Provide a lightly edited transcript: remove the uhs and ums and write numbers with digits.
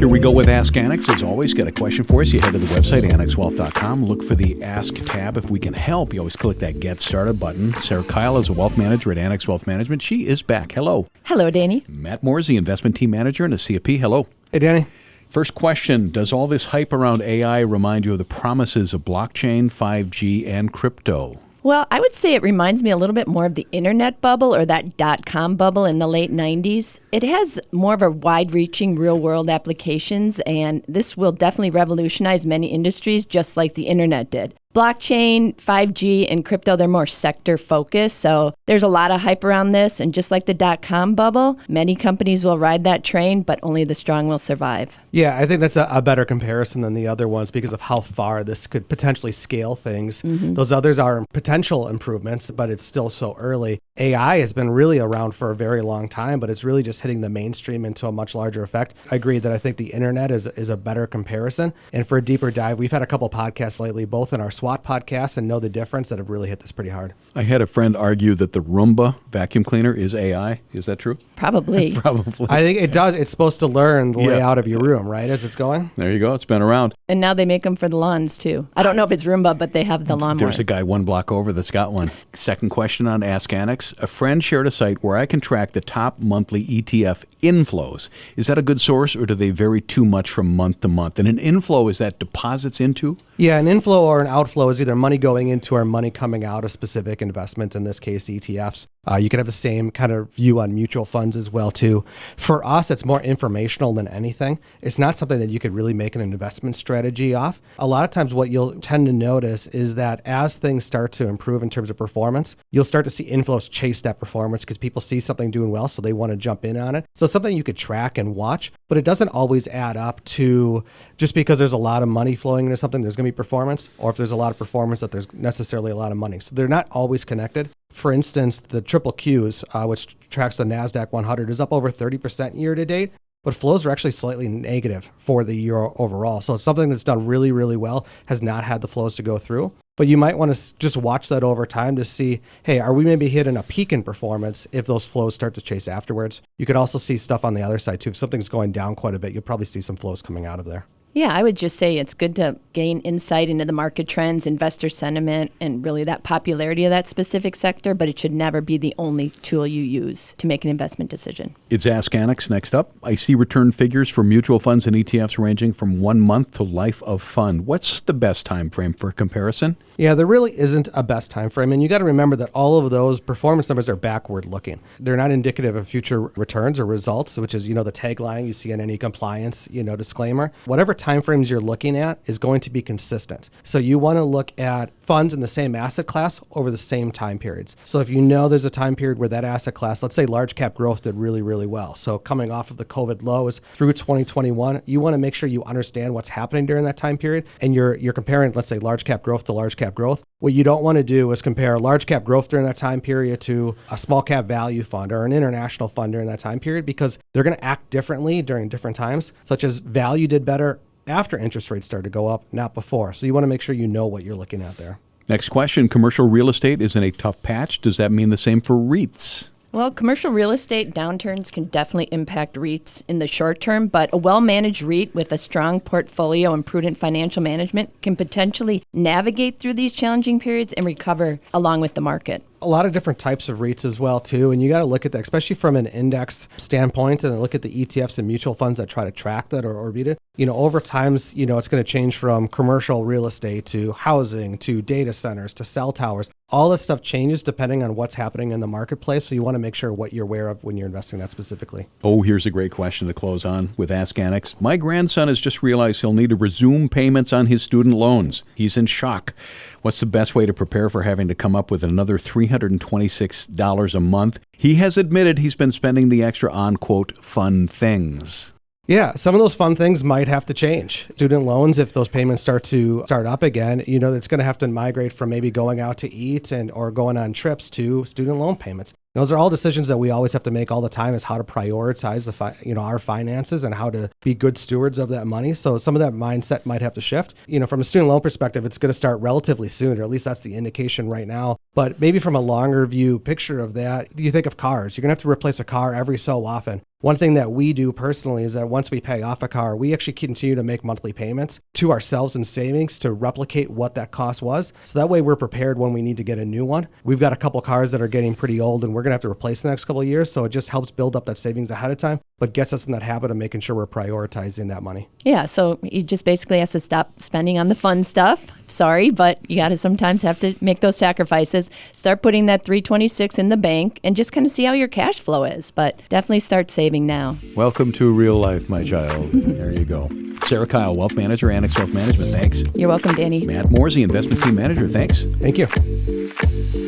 Here we go with Ask Annex. As always, got a question for us. You head to the website, annexwealth.com. Look for the Ask tab. If we can help, you always click that Get Started button. Sarah Kyle is a wealth manager at Annex Wealth Management. She is back. Hello. Hello, Danny. Matt Morzy, investment team manager and a CFP. Hello. Hey, Danny. First question, does all this hype around AI remind you of the promises of blockchain, 5G, and crypto? Well, I would say it reminds me a little bit more of the internet bubble or that .com bubble in the late 90s. It has more of a wide-reaching real-world applications, and this will definitely revolutionize many industries just like the internet did. Blockchain, 5G, and crypto, they're more sector-focused, so there's a lot of hype around this, and just like the .com bubble, many companies will ride that train, but only the strong will survive. Yeah, I think that's a better comparison than the other ones because of how far this could potentially scale things. Mm-hmm. Those others are potential improvements, but it's still so early. AI has been really around for a very long time, but it's really just hitting the mainstream into a much larger effect. I agree that I think the internet is a better comparison. And for a deeper dive, we've had a couple podcasts lately, both in our SWAT podcast and Know the Difference, that have really hit this pretty hard. I had a friend argue that the Roomba vacuum cleaner is AI. Is that true? Probably. Probably. I think it does. It's supposed to learn the layout of your room, right, as it's going? There you go. It's been around. And now they make them for the lawns, too. I don't know if it's Roomba, but they have the lawnmower. There's a guy one block over that's got one. Second question on Ask Annex. A friend shared a site where I can track the top monthly ETF inflows. Is that a good source, or do they vary too much from month to month? And an inflow, is that deposits into? Yeah, an inflow or an outflow is either money going into or money coming out of specific investments, in this case, ETFs. You can have the same kind of view on mutual funds as well, too. For us, it's more informational than anything. It's not something that you could really make an investment strategy off. A lot of times what you'll tend to notice is that as things start to improve in terms of performance, you'll start to see inflows chase that performance because people see something doing well, so they want to jump in on it. So it's something you could track and watch, but it doesn't always add up to just because there's a lot of money flowing into something, there's going to be performance, or if there's a lot of performance, that there's necessarily a lot of money. So they're not always connected. For instance, the triple Qs, which tracks the NASDAQ 100, is up over 30% year to date, but flows are actually slightly negative for the year overall. So it's something that's done really, really well, has not had the flows to go through. But you might want to just watch that over time to see, hey, are we maybe hitting a peak in performance if those flows start to chase afterwards? You could also see stuff on the other side too. If something's going down quite a bit, you'll probably see some flows coming out of there. Yeah, I would just say it's good to gain insight into the market trends, investor sentiment, and really that popularity of that specific sector, but it should never be the only tool you use to make an investment decision. It's Ask Annex next up. I see return figures for mutual funds and ETFs ranging from 1 month to life of fund. What's the best time frame for comparison? Yeah, there really isn't a best time frame. And you got to remember that all of those performance numbers are backward looking. They're not indicative of future returns or results, which is, the tagline you see in any compliance, disclaimer. Whatever timeframes you're looking at is going to be consistent. So you want to look at funds in the same asset class over the same time periods. So if there's a time period where that asset class, let's say large cap growth, did really, really well. So coming off of the COVID lows through 2021, you want to make sure you understand what's happening during that time period. And you're comparing, let's say, large cap growth to large cap growth. What you don't want to do is compare large cap growth during that time period to a small cap value fund or an international fund during that time period, because they're going to act differently during different times, such as value did better after interest rates started to go up, not before. So you want to make sure you know what you're looking at there. Next question, commercial real estate is in a tough patch. Does that mean the same for REITs? Well, commercial real estate downturns can definitely impact REITs in the short term, but a well-managed REIT with a strong portfolio and prudent financial management can potentially navigate through these challenging periods and recover along with the market. A lot of different types of REITs as well, too. And you got to look at that, especially from an index standpoint, and look at the ETFs and mutual funds that try to track that or beat it. Over time, it's going to change from commercial real estate to housing to data centers to cell towers. All this stuff changes depending on what's happening in the marketplace. So you want to make sure what you're aware of when you're investing that specifically. Oh, here's a great question to close on with Ask Annex. My grandson has just realized he'll need to resume payments on his student loans. He's in shock. What's the best way to prepare for having to come up with another $326 a month? He has admitted he's been spending the extra on, quote, fun things. Yeah, some of those fun things might have to change. Student loans, if those payments start up again, it's going to have to migrate from maybe going out to eat or going on trips to student loan payments. Those are all decisions that we always have to make all the time, is how to prioritize our finances and how to be good stewards of that money. So some of that mindset might have to shift. From a student loan perspective, it's going to start relatively soon, or at least that's the indication right now. But maybe from a longer view picture of that, you think of cars. You're going to have to replace a car every so often. One thing that we do personally is that once we pay off a car, we actually continue to make monthly payments to ourselves in savings to replicate what that cost was. So that way we're prepared when we need to get a new one. We've got a couple cars that are getting pretty old and we're going to have to replace the next couple of years. So it just helps build up that savings ahead of time, but gets us in that habit of making sure we're prioritizing that money. Yeah, so you just basically have to stop spending on the fun stuff. Sorry, but you got to sometimes have to make those sacrifices. Start putting that $326 in the bank and just kind of see how your cash flow is. But definitely start saving now. Welcome to real life, my child. There you go. Sarah Kyle, Wealth Manager, Annex Wealth Management. Thanks. You're welcome, Danny. Matt Morzy, Investment Team Manager. Thanks. Thank you.